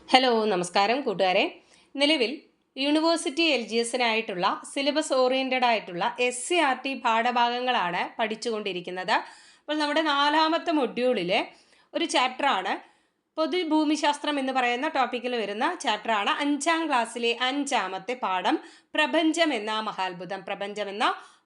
Hello നമസ്കാരം കൂട്ടുകാരെ. നിലവിൽ യൂണിവേഴ്സിറ്റി LGSനായിട്ടുള്ള സിലബസ് ഓറിയൻറ്റഡ് ആയിട്ടുള്ള SCRT പാഠഭാഗങ്ങളാണ് പഠിച്ചുകൊണ്ടിരിക്കുന്നത്. അപ്പോൾ നമ്മുടെ 4ാമത്തെ മൊഡ്യൂളിലെ ഒരു ചാപ്റ്ററാണ് പൊതുഭൂമിശാസ്ത്രം എന്ന് പറയുന്ന ടോപ്പിക്കിൽ വരുന്ന ചാപ്റ്ററാണ് 5ാം ക്ലാസ്സിലെ 5ാമത്തെ പാഠം പ്രപഞ്ചം എന്ന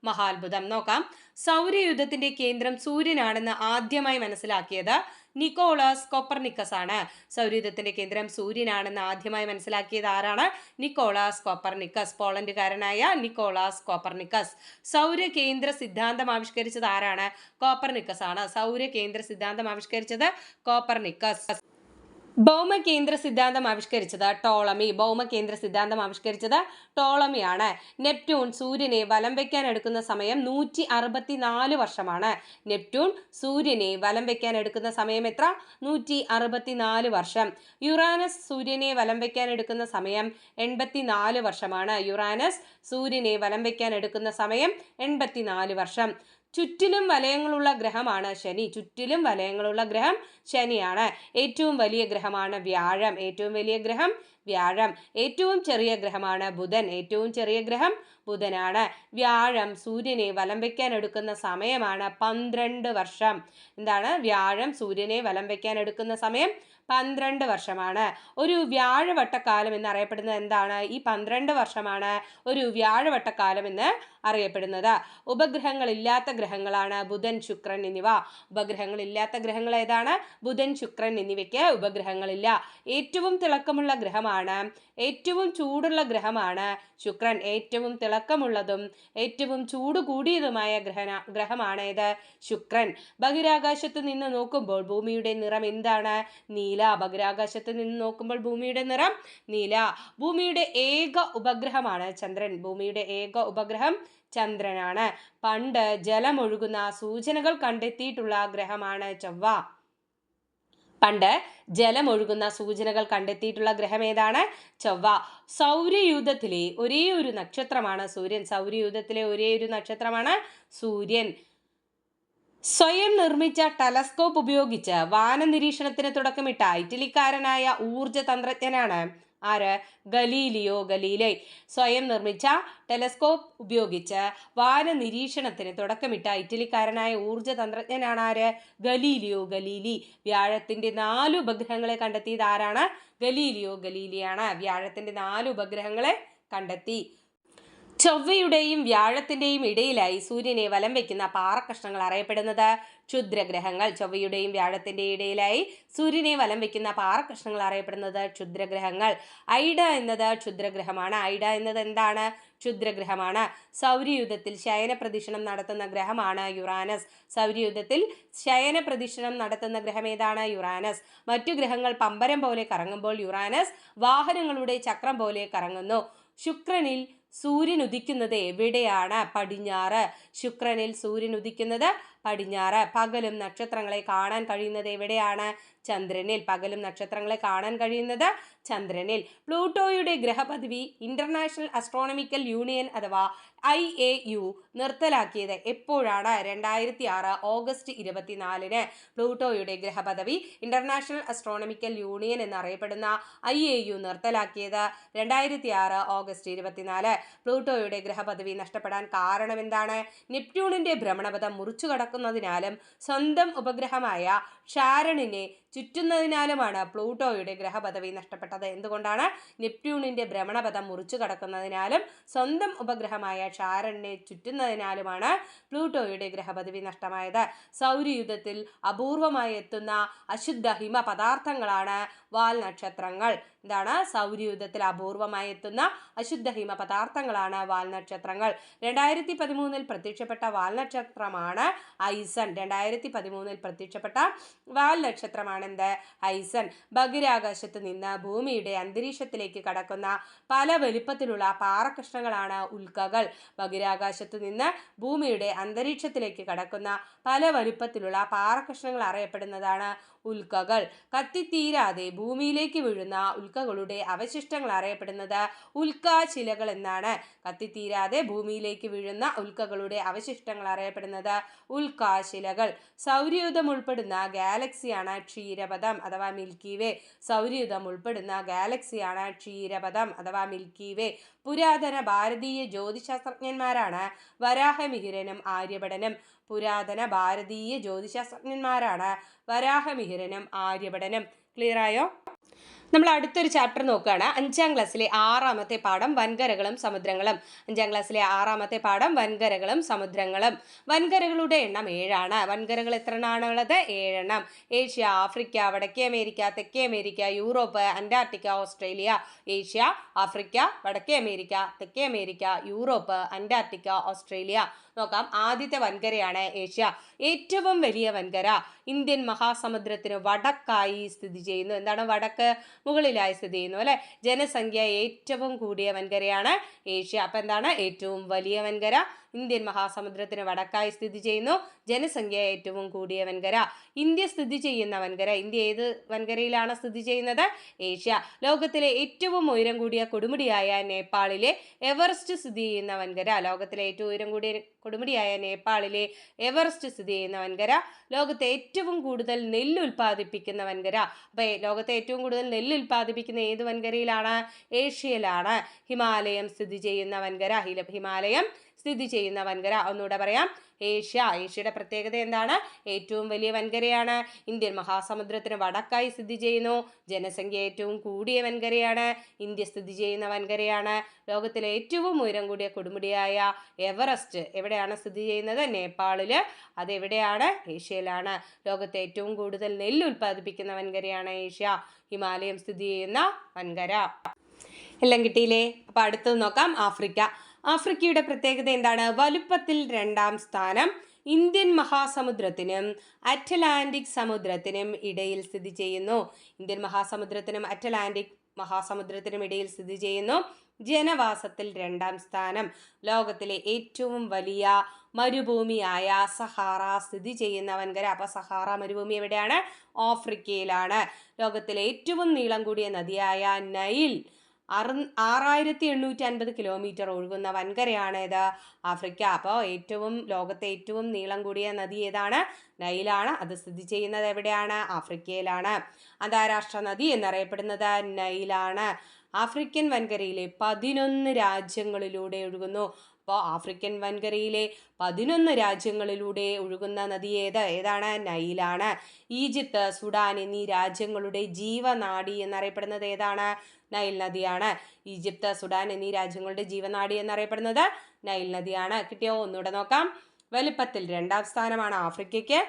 മഹാത്ഭുതം. നോക്കാം. സൗരയൂഥത്തിന്റെ കേന്ദ്രം സൂര്യനാണെന്ന് ആദ്യമായി മനസ്സിലാക്കിയത് നിക്കോളാസ് കോപ്പർനിക്കസ് ആണ്. സൗരയൂഥത്തിന്റെ കേന്ദ്രം സൂര്യനാണെന്ന് ആദ്യമായി മനസ്സിലാക്കിയത് ആരാണ്? നിക്കോളാസ് കോപ്പർനിക്കസ്, പോളണ്ടുകാരനായ നിക്കോളാസ് കോപ്പർനിക്കസ്. സൗരകേന്ദ്ര സിദ്ധാന്തം ആവിഷ്കരിച്ചത് ആരാണ്? കോപ്പർനിക്കസ് ആണ്. സൗരകേന്ദ്ര സിദ്ധാന്തം ആവിഷ്കരിച്ചത് കോപ്പർനിക്കസ്. ഭൗമകേന്ദ്ര സിദ്ധാന്തം ആവിഷ്കരിച്ചത് ടോളമി ആണ്. നെപ്റ്റ്യൂൺ സൂര്യനെ വലം വയ്ക്കാൻ എടുക്കുന്ന സമയം 164 വർഷമാണ്. എത്ര? 164 വർഷം. യുറാനസ് സൂര്യനെ വലം വയ്ക്കാൻ എടുക്കുന്ന സമയം 84 വർഷമാണ്. ചുറ്റിലും വലയങ്ങളുള്ള ഗ്രഹമാണ് ശനിയാണ്. ഏറ്റവും വലിയ ഗ്രഹമാണ് വ്യാഴം. ഏറ്റവും ചെറിയ ഗ്രഹമാണ് ബുധനാണ്. വ്യാഴം സൂര്യനെ വലം വയ്ക്കാൻ എടുക്കുന്ന സമയമാണ് 12 വർഷം. വ്യാഴം സൂര്യനെ വലം വയ്ക്കാൻ എടുക്കുന്ന സമയം 12 വർഷമാണ്. ഒരു വ്യാഴവട്ടക്കാലം എന്ന് അറിയപ്പെടുന്നത് എന്താണ്? ഈ 12 വർഷമാണ് ഒരു വ്യാഴവട്ടക്കാലം എന്ന് അറിയപ്പെടുന്നത്. ഉപഗ്രഹങ്ങളില്ലാത്ത ഗ്രഹങ്ങളാണ് ബുധൻ, ശുക്രൻ എന്നിവ. ഉപഗ്രഹങ്ങളില്ലാത്ത ഗ്രഹങ്ങൾ ഏതാണ്? ബുധൻ, ശുക്രൻ എന്നിവയ്ക്ക് ഉപഗ്രഹങ്ങളില്ല. ഏറ്റവും തിളക്കമുള്ള ഗ്രഹമാണ്, ഏറ്റവും ചൂടുള്ള ഗ്രഹമാണ് ശുക്രൻ. ഏറ്റവും തിളക്കമുള്ളതും ഏറ്റവും ചൂട് കൂടിയതുമായ ഗ്രഹമാണ് ഏത്? ശുക്രൻ. ബഹിരാകാശത്ത് നിന്ന് നോക്കുമ്പോൾ ഭൂമിയുടെ നിറം എന്താണ്? നീല. ഭൂമിയുടെ ഏക ഉപഗ്രഹമാണ് ചന്ദ്രനാണ്. പണ്ട് ജലമൊഴുകുന്ന സൂചനകൾ കണ്ടെത്തിയിട്ടുള്ള ഗ്രഹമാണ് ഗ്രഹം ഏതാണ്? ചൊവ്വ. സൗരയൂഥത്തിലെ ഒരേ ഒരു നക്ഷത്രമാണ് സൂര്യൻ. സ്വയം നിർമ്മിച്ച ടെലസ്കോപ്പ് ഉപയോഗിച്ച് വാന നിരീക്ഷണത്തിന് തുടക്കമിട്ട ഇറ്റലിക്കാരനായ ഊർജ തന്ത്രജ്ഞനാണ് ആര്? ഗലീലിയോ ഗലീലൈ. സ്വയം നിർമ്മിച്ച ടെലസ്കോപ്പ് ഉപയോഗിച്ച് വാന നിരീക്ഷണത്തിന് തുടക്കമിട്ട ഇറ്റലിക്കാരനായ ഊർജ തന്ത്രജ്ഞനാണ് ആര്? Galileo Galilei. വ്യാഴത്തിന്റെ 4 ഉപഗ്രഹങ്ങളെ കണ്ടെത്തിയത് ആരാണ്? ഗലീലിയോ ഗലീലിയാണ്. വ്യാഴത്തിന്റെ 4 ഉപഗ്രഹങ്ങളെ കണ്ടെത്തി. ചൊവ്വയുടെയും വ്യാഴത്തിന്റെയും ഇടയിലായി സൂര്യനെ വലം വയ്ക്കുന്ന പാറക്കഷ്ണങ്ങൾ അറിയപ്പെടുന്നത് ക്ഷുദ്രഗ്രഹങ്ങൾ. ചൊവ്വയുടെയും വ്യാഴത്തിന്റെയും ഇടയിലായി സൂര്യനെ വലം വയ്ക്കുന്ന പാറക്കഷ്ണങ്ങൾ അറിയപ്പെടുന്നത് ക്ഷുദ്രഗ്രഹങ്ങൾ. ഐഡ എന്നത് ക്ഷുദ്രഗ്രഹമാണ്. ക്ഷുദ്രഗ്രഹമാണ്. സൗരയൂഥത്തിൽ ശയന പ്രദക്ഷിണം നടത്തുന്ന ഗ്രഹമാണ് യുറാനസ്. ഗ്രഹം ഏതാണ്? യുറാനസ്. മറ്റു ഗ്രഹങ്ങൾ പമ്പരം പോലെ കറങ്ങുമ്പോൾ യുറാനസ് വാഹനങ്ങളുടെ ചക്രം പോലെ കറങ്ങുന്നു. ശുക്രനിൽ സൂര്യൻ ഉദിക്കുന്നത് എവിടെയാണ്? പടിഞ്ഞാറ്. പകലും നക്ഷത്രങ്ങളെ കാണാൻ കഴിയുന്നത് എവിടെയാണ്? ചന്ദ്രനിൽ. പ്ലൂട്ടോയുടെ ഗ്രഹപദവി ഇന്റർനാഷണൽ ആസ്ട്രോണമിക്കൽ യൂണിയൻ അഥവാ IAU നിർത്തലാക്കിയത് എപ്പോഴാണ്? 2006 ഓഗസ്റ്റ് 24. പ്ലൂട്ടോയുടെ ഗ്രഹപദവി ഇന്റർനാഷണൽ ആസ്ട്രോണമിക്കൽ യൂണിയൻ എന്നറിയപ്പെടുന്ന IAU നിർത്തലാക്കിയത് 2006 ഓഗസ്റ്റ് 24. പ്ലൂട്ടോയുടെ ഗ്രഹപദവി നഷ്ടപ്പെടാൻ കാരണം എന്താണ്? നെപ്റ്റ്യൂണിന്റെ ഭ്രമണപഥം മുറിച്ചു കടക്കുന്നതിനാലും സ്വന്തം ഉപഗ്രഹമായ ഷാരണിനെ ചുറ്റുന്നതിനാലുമാണ് പ്ലൂട്ടോയുടെ ഗ്രഹപദവി നഷ്ടപ്പെട്ടത്. എന്തുകൊണ്ടാണ്? നെപ്റ്റ്യൂണിന്റെ ഭ്രമണപഥം മുറിച്ചു കടക്കുന്നതിനാലും സ്വന്തം ഉപഗ്രഹമായ ഷാരണിനെ ചുറ്റുന്നതിനാലുമാണ് പ്ലൂട്ടോയുടെ ഗ്രഹപദവി നഷ്ടമായത്. സൗരയൂഥത്തിൽ അപൂർവമായി എത്തുന്ന അശുദ്ധ ഹിമ പദാർത്ഥങ്ങളാണ് വാൽനക്ഷത്രങ്ങൾ. സൗരയൂഥത്തിൽ അപൂർവമായി എത്തുന്ന അശുദ്ധ ഹിമ പദാർത്ഥങ്ങളാണ് വാൽനക്ഷത്രങ്ങൾ. 2013 പ്രത്യക്ഷപ്പെട്ട വാൽനക്ഷത്രമാണ് ഐസൺ. ഐസൺ. ബഹിരാകാശത്ത് നിന്ന് ഭൂമിയുടെ അന്തരീക്ഷത്തിലേക്ക് കടക്കുന്ന പല വലിപ്പത്തിലുള്ള പാറക്കഷ്ണങ്ങളാണ് ഉൽക്കകൾ. ബഹിരാകാശത്ത് നിന്ന് ഭൂമിയുടെ അന്തരീക്ഷത്തിലേക്ക് കടക്കുന്ന പല വലിപ്പത്തിലുള്ള പാറക്കഷ്ണങ്ങൾ അറിയപ്പെടുന്നതാണ് ഉൽക്കകൾ. കത്തിത്തീരാതെ ഭൂമിയിലേക്ക് വീഴുന്ന ഉൽക്കകളുടെ അവശിഷ്ടങ്ങൾ അറിയപ്പെടുന്നത് ഉൽക്കാശിലകൾ എന്നാണ്. കത്തിത്തീരാതെ ഭൂമിയിലേക്ക് വീഴുന്ന ഉൽക്കകളുടെ അവശിഷ്ടങ്ങൾ അറിയപ്പെടുന്നത് ഉൽക്കാശിലകൾ. സൗരയൂഥം ഉൾപ്പെടുന്ന ഗാലക്സിയാണ് ക്ഷീരപഥം അഥവാ മിൽക്കി വേ. സൗരയൂഥം ഉൾപ്പെടുന്ന ഗാലക്സിയാണ് ക്ഷീരപഥം അഥവാ മിൽക്കി വേ. പുരാതന ഭാരതീയ ജ്യോതിശാസ്ത്രജ്ഞന്മാരാണ് വരാഹമിഹിരനും ആര്യഭടനും. പുരാതന ഭാരതീയ ജ്യോതിശാസ്ത്രജ്ഞന്മാരാണ് വരാഹമിഹിരനും ആര്യഭടനും. ക്ലിയർ ആയോ? നമ്മൾ അടുത്തൊരു ചാപ്റ്റർ നോക്കുകയാണ്. 5ാം ക്ലാസ്സിലെ 6ാമത്തെ പാഠം വൻകരകളും സമുദ്രങ്ങളും. 5ാം ക്ലാസ്സിലെ 6ാമത്തെ പാഠം വൻകരകളും സമുദ്രങ്ങളും. വൻകരകളുടെ എണ്ണം 7ആണ്. വൻകരകൾ എത്ര എണ്ണമാണുള്ളത്? 7 എണ്ണം. ഏഷ്യ, ആഫ്രിക്ക, വടക്കേ അമേരിക്ക, തെക്കേ America, Europe, Antarctica, Australia. Asia, Africa, വടക്കേ അമേരിക്ക, തെക്കേ അമേരിക്ക, യൂറോപ്പ്, അന്റാർട്ടിക്ക, ഓസ്ട്രേലിയ. നോക്കാം. ആദ്യത്തെ വൻകരയാണ് ഏഷ്യ. ഏറ്റവും വലിയ വൻകര ഇന്ത്യൻ മഹാസമുദ്രത്തിന് വടക്കായി സ്ഥിതി ചെയ്യുന്നു. എന്താണ് വടക്ക്? മുകളിലായി സ്ഥിതി ചെയ്യുന്നു അല്ലെ. ജനസംഖ്യ ഏറ്റവും കൂടിയ വൻകരയാണ് ഏഷ്യ. അപ്പൊ എന്താണ് ഏറ്റവും വലിയ വൻകര? ഇന്ത്യൻ മഹാസമുദ്രത്തിന് വടക്കായി സ്ഥിതി ചെയ്യുന്നു. ജനസംഖ്യ ഏറ്റവും കൂടിയ വൻകര. ഇന്ത്യ സ്ഥിതി ചെയ്യുന്ന വൻകര. ഇന്ത്യ ഏത് വൻകരയിലാണ് സ്ഥിതി ചെയ്യുന്നത്? ഏഷ്യ. ലോകത്തിലെ ഏറ്റവും ഉയരം കൂടിയ കൊടുമുടിയായ നേപ്പാളിലെ എവറസ്റ്റ് സ്ഥിതി ചെയ്യുന്ന വൻകര. ലോകത്തിലെ ഏറ്റവും ഉയരം കൂടിയ കൊടുമുടിയായ നേപ്പാളിലെ എവറസ്റ്റ് സ്ഥിതി ചെയ്യുന്ന വൻകര. ലോകത്തെ ഏറ്റവും കൂടുതൽ നെല്ല് ഉൽപ്പാദിപ്പിക്കുന്ന വൻകര. അപ്പൊ ലോകത്തെ ഏറ്റവും കൂടുതൽ നെല്ല് ഉൽപ്പാദിപ്പിക്കുന്ന ഏത് വൻകരയിലാണ്? ഏഷ്യയിലാണ്. ഹിമാലയം സ്ഥിതി ചെയ്യുന്ന വൻകര. ഹിമാലയം സ്ഥിതി ചെയ്യുന്ന വൻകര. ഒന്നുകൂടെ പറയാം. ഏഷ്യ. ഏഷ്യയുടെ പ്രത്യേകത എന്താണ്? ഏറ്റവും വലിയ വൻകരയാണ്. ഇന്ത്യൻ മഹാസമുദ്രത്തിന് വടക്കായി സ്ഥിതി ചെയ്യുന്നു. ജനസംഖ്യ ഏറ്റവും കൂടിയ വൻകരയാണ്. ഇന്ത്യ സ്ഥിതി ചെയ്യുന്ന വൻകരയാണ്. ലോകത്തിലെ ഏറ്റവും ഉയരം കൂടിയ കൊടുമുടിയായ എവറസ്റ്റ് എവിടെയാണ് സ്ഥിതി ചെയ്യുന്നത്? നേപ്പാളില്. അതെവിടെയാണ്? ഏഷ്യയിലാണ്. ലോകത്തെ ഏറ്റവും കൂടുതൽ നെല്ല് ഉൽപ്പാദിപ്പിക്കുന്ന വൻകരയാണ് ഏഷ്യ. ഹിമാലയം സ്ഥിതി ചെയ്യുന്ന വൻകര. എല്ലാം കിട്ടിയില്ലേ? അപ്പൊ അടുത്തത് നോക്കാം. ആഫ്രിക്ക. ആഫ്രിക്കയുടെ പ്രത്യേകത എന്താണ്? വലുപ്പത്തിൽ 2ാം സ്ഥാനം. ഇന്ത്യൻ മഹാസമുദ്രത്തിനും അറ്റ്ലാന്റിക് സമുദ്രത്തിനും ഇടയിൽ സ്ഥിതി ചെയ്യുന്നു. ഇന്ത്യൻ മഹാസമുദ്രത്തിനും അറ്റ്ലാന്റിക് മഹാസമുദ്രത്തിനും ഇടയിൽ സ്ഥിതി ചെയ്യുന്നു. ജനവാസത്തിൽ 2ാം സ്ഥാനം. ലോകത്തിലെ ഏറ്റവും വലിയ മരുഭൂമിയായ സഹാറ സ്ഥിതി ചെയ്യുന്ന വൻകര. അപ്പൊ സഹാറ മരുഭൂമി എവിടെയാണ്? ആഫ്രിക്കയിലാണ്. ലോകത്തിലെ ഏറ്റവും നീളം കൂടിയ നദിയായ നൈൽ 6850 കിലോമീറ്റർ ഒഴുകുന്ന വൻകരയാണ് ഇത്? ആഫ്രിക്ക. അപ്പോൾ ലോകത്തെ ഏറ്റവും നീളം കൂടിയ നദി ഏതാണ്? നൈലാണ്. അത് സ്ഥിതി ചെയ്യുന്നത് എവിടെയാണ്? ആഫ്രിക്കയിലാണ്. അന്താരാഷ്ട്ര നദി എന്നറിയപ്പെടുന്നത് നൈലാണ്. ആഫ്രിക്കൻ വൻകരയിലെ 11 രാജ്യങ്ങളിലൂടെ ഒഴുകുന്നു. അപ്പോൾ ആഫ്രിക്കൻ വൻകരയിലെ 11 രാജ്യങ്ങളിലൂടെ ഒഴുകുന്ന നദി ഏതാണ്? നൈലാണ്. ഈജിപ്ത്, സുഡാൻ എന്നീ രാജ്യങ്ങളുടെ ജീവനാഡി എന്നറിയപ്പെടുന്നത് ഏതാണ്? നൈൽ നദിയാണ്. ഈജിപ്ത്, സുഡാൻ എന്നീ രാജ്യങ്ങളുടെ ജീവനാഡി എന്നറിയപ്പെടുന്നത് നൈൽ നദിയാണ്. കിട്ടിയോ? ഒന്നുകൂടെ നോക്കാം. വലുപ്പത്തിൽ 2ാം സ്ഥാനമാണ് ആഫ്രിക്കയ്ക്ക്.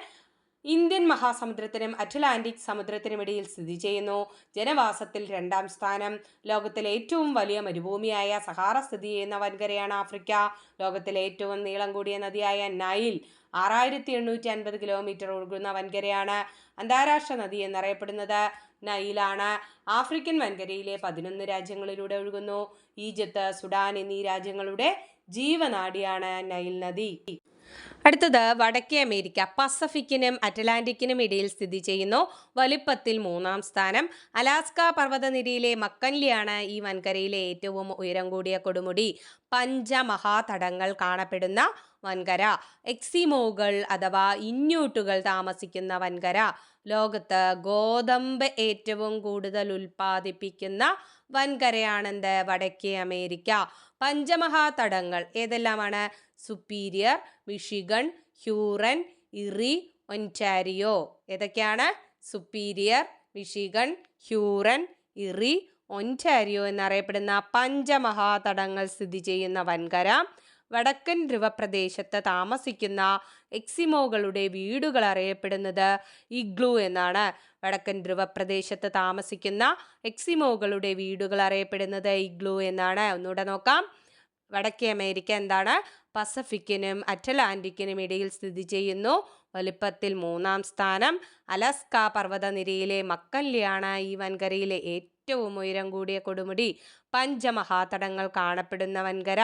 ഇന്ത്യൻ മഹാസമുദ്രത്തിനും അറ്റ്ലാന്റിക് സമുദ്രത്തിനും ഇടയിൽ സ്ഥിതി ചെയ്യുന്നു. ജനവാസത്തിൽ 2ാം സ്ഥാനം. ലോകത്തിലെ ഏറ്റവും വലിയ മരുഭൂമിയായ സഹാറ സ്ഥിതി ചെയ്യുന്ന വൻകരയാണ് ആഫ്രിക്ക. ലോകത്തിലെ ഏറ്റവും നീളം കൂടിയ നദിയായ നൈൽ 6850 കിലോമീറ്റർ ഒഴുകുന്ന വൻകരയാണ്. അന്താരാഷ്ട്ര നദി എന്നറിയപ്പെടുന്നത് നൈലാണ്. ആഫ്രിക്കൻ വൻകരയിലെ 11 രാജ്യങ്ങളിലൂടെ ഒഴുകുന്നു. ഈജിപ്ത്, സുഡാൻ എന്നീ രാജ്യങ്ങളുടെ ജീവനാഡിയാണ് നൈൽ നദി. അടുത്തത് വടക്കേ അമേരിക്ക. പസഫിക്കിനും അറ്റ്ലാന്റിക്കിനും ഇടയിൽ സ്ഥിതി ചെയ്യുന്നു. വലിപ്പത്തിൽ 3ാം സ്ഥാനം. അലാസ്ക പർവ്വതനിരയിലെ മക്കൻലിയാണ് ഈ വൻകരയിലെ ഏറ്റവും ഉയരം കൂടിയ കൊടുമുടി. പഞ്ചമഹാതടങ്ങൾ കാണപ്പെടുന്ന വൻകര. എക്സിമോകൾ അഥവാ ഇന്യൂട്ടുകൾ താമസിക്കുന്ന വൻകര. ലോകത്ത് ഗോതമ്പ് ഏറ്റവും കൂടുതൽ ഉൽപ്പാദിപ്പിക്കുന്ന വൻകരയാണെന്ത്? വടക്കേ അമേരിക്ക. പഞ്ചമഹാതടങ്ങൾ ഏതെല്ലാമാണ്? Superior, Michigan, Huron, Erie, Ontario. ഏതൊക്കെയാണ്? Superior, Michigan, Huron, Erie, Ontario എന്നറിയപ്പെടുന്ന പഞ്ചമഹാതടങ്ങൾ സ്ഥിതി ചെയ്യുന്ന വൻകര. വടക്കൻ ധ്രുവപ്രദേശത്ത് താമസിക്കുന്ന എക്സിമോകളുടെ വീടുകൾ അറിയപ്പെടുന്നത് ഇഗ്ലൂ എന്നാണ്. വടക്കൻ ധ്രുവപ്രദേശത്ത് താമസിക്കുന്ന എക്സിമോകളുടെ വീടുകൾ അറിയപ്പെടുന്നത് ഇഗ്ലൂ എന്നാണ്. ഒന്നുകൂടെ നോക്കാം. വടക്കേ അമേരിക്ക എന്താണ്? പസഫിക്കിനും അറ്റ്ലാന്റിക്കിനും ഇടയിൽ സ്ഥിതി ചെയ്യുന്നു. വലിപ്പത്തിൽ 3ാം സ്ഥാനം. അലാസ്ക പർവ്വതനിരയിലെ മക്കൻലിയാണ് ഈ വൻകരയിലെ ഏറ്റവും ഉയരം കൂടിയ കൊടുമുടി. പഞ്ചമഹാതടങ്ങൾ കാണപ്പെടുന്ന വൻകര.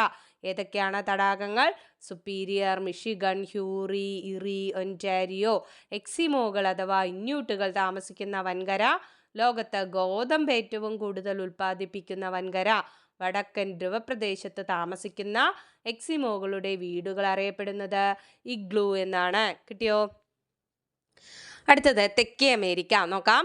ഏതൊക്കെയാണ് തടാകങ്ങൾ? Superior, Michigan, Huron, Erie, Ontario. എക്സിമോകൾ അഥവാ ഇന്യൂട്ടുകൾ താമസിക്കുന്ന വൻകര. ലോകത്ത് ഗോതമ്പ് ഏറ്റവും കൂടുതൽ ഉൽപ്പാദിപ്പിക്കുന്ന വൻകര. വടക്കൻ ധ്രുവപ്രദേശത്ത് താമസിക്കുന്ന എക്സിമോകളുടെ വീടുകൾ അറിയപ്പെടുന്നത് ഇഗ്ലൂ എന്നാണ്. കിട്ടിയോ? അടുത്തത് തെക്കേ അമേരിക്ക നോക്കാം.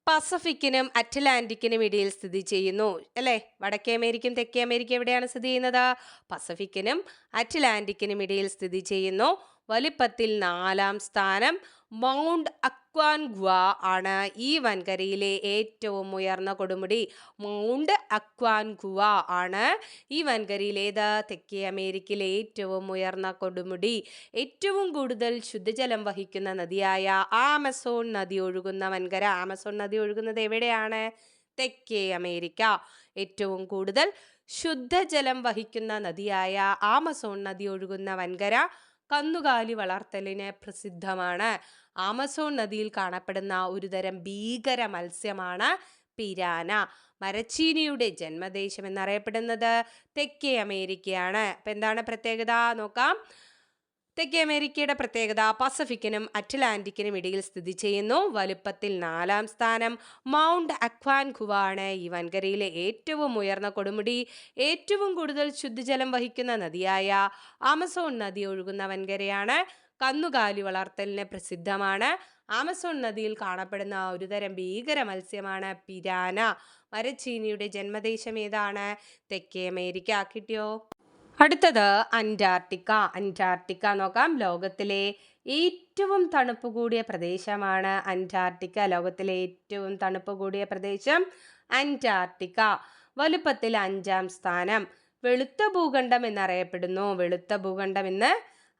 പസഫിക്കിനും അറ്റ്ലാന്റിക്കിനും ഇടയിൽ സ്ഥിതി ചെയ്യുന്നു അല്ലേ. വടക്കേ അമേരിക്കയും തെക്കേ അമേരിക്ക എവിടെയാണ് സ്ഥിതി ചെയ്യുന്നത്? പസഫിക്കിനും അറ്റ്ലാന്റിക്കിനും ഇടയിൽ സ്ഥിതി ചെയ്യുന്നു. വലിപ്പത്തിൽ 4-ാം സ്ഥാനം മൗണ്ട് അക്വാൻഗ്വ ആണ് ഈ വൻകരയിലെ ഏറ്റവും ഉയർന്ന കൊടുമുടി. മൗണ്ട് അക്വാൻഗ്വ ആണ് ഈ വൻകരയിലേത് തെക്കേ അമേരിക്കയിലെ ഏറ്റവും ഉയർന്ന കൊടുമുടി. ഏറ്റവും കൂടുതൽ ശുദ്ധജലം വഹിക്കുന്ന നദിയായ ആമസോൺ നദി ഒഴുകുന്ന വൻകര. ആമസോൺ നദി ഒഴുകുന്നത് എവിടെയാണ്? തെക്കേ അമേരിക്ക. ഏറ്റവും കൂടുതൽ ശുദ്ധജലം വഹിക്കുന്ന നദിയായ ആമസോൺ നദി ഒഴുകുന്ന വൻകര കന്നുകാലി വളർത്തലിന് പ്രസിദ്ധമാണ്. ആമസോൺ നദിയിൽ കാണപ്പെടുന്ന ഒരുതരം ഭീകര മത്സ്യമാണ് പിരാന. മരച്ചീനിയുടെ ജന്മദേശം എന്നറിയപ്പെടുന്നത് തെക്കേ അമേരിക്കയാണ്. അപ്പം എന്താണ് പ്രത്യേകത നോക്കാം. തെക്കേ അമേരിക്കയുടെ പ്രത്യേകത പസഫിക്കിനും അറ്റ്ലാന്റിക്കിനും ഇടയിൽ സ്ഥിതി ചെയ്യുന്നു. വലുപ്പത്തിൽ 4-ാം സ്ഥാനം മൗണ്ട് അക്വാൻഗ്വ ആണ് ഈ വൻകരയിലെ ഏറ്റവും ഉയർന്ന കൊടുമുടി. ഏറ്റവും കൂടുതൽ ശുദ്ധജലം വഹിക്കുന്ന നദിയായ ആമസോൺ നദി ഒഴുകുന്ന വൻകരയാണ്. കന്നുകാലി വളർത്തലിന് പ്രസിദ്ധമാണ്. ആമസോൺ നദിയിൽ കാണപ്പെടുന്ന ഒരുതരം ഭീകര മത്സ്യമാണ് പിരാന. മരച്ചീനിയുടെ ജന്മദേശം ഏതാണ്? തെക്കേ അമേരിക്ക. കിട്ടിയോ? അടുത്തത് അന്റാർട്ടിക്ക. അന്റാർട്ടിക്ക നോക്കാം. ലോകത്തിലെ ഏറ്റവും തണുപ്പ് കൂടിയ പ്രദേശമാണ് അന്റാർട്ടിക്ക. ലോകത്തിലെ ഏറ്റവും തണുപ്പ് കൂടിയ പ്രദേശം അന്റാർട്ടിക്ക. വലുപ്പത്തിൽ 5-ാം സ്ഥാനം. വെളുത്ത ഭൂഖണ്ഡം എന്നറിയപ്പെടുന്നു. വെളുത്ത ഭൂഖണ്ഡം എന്ന്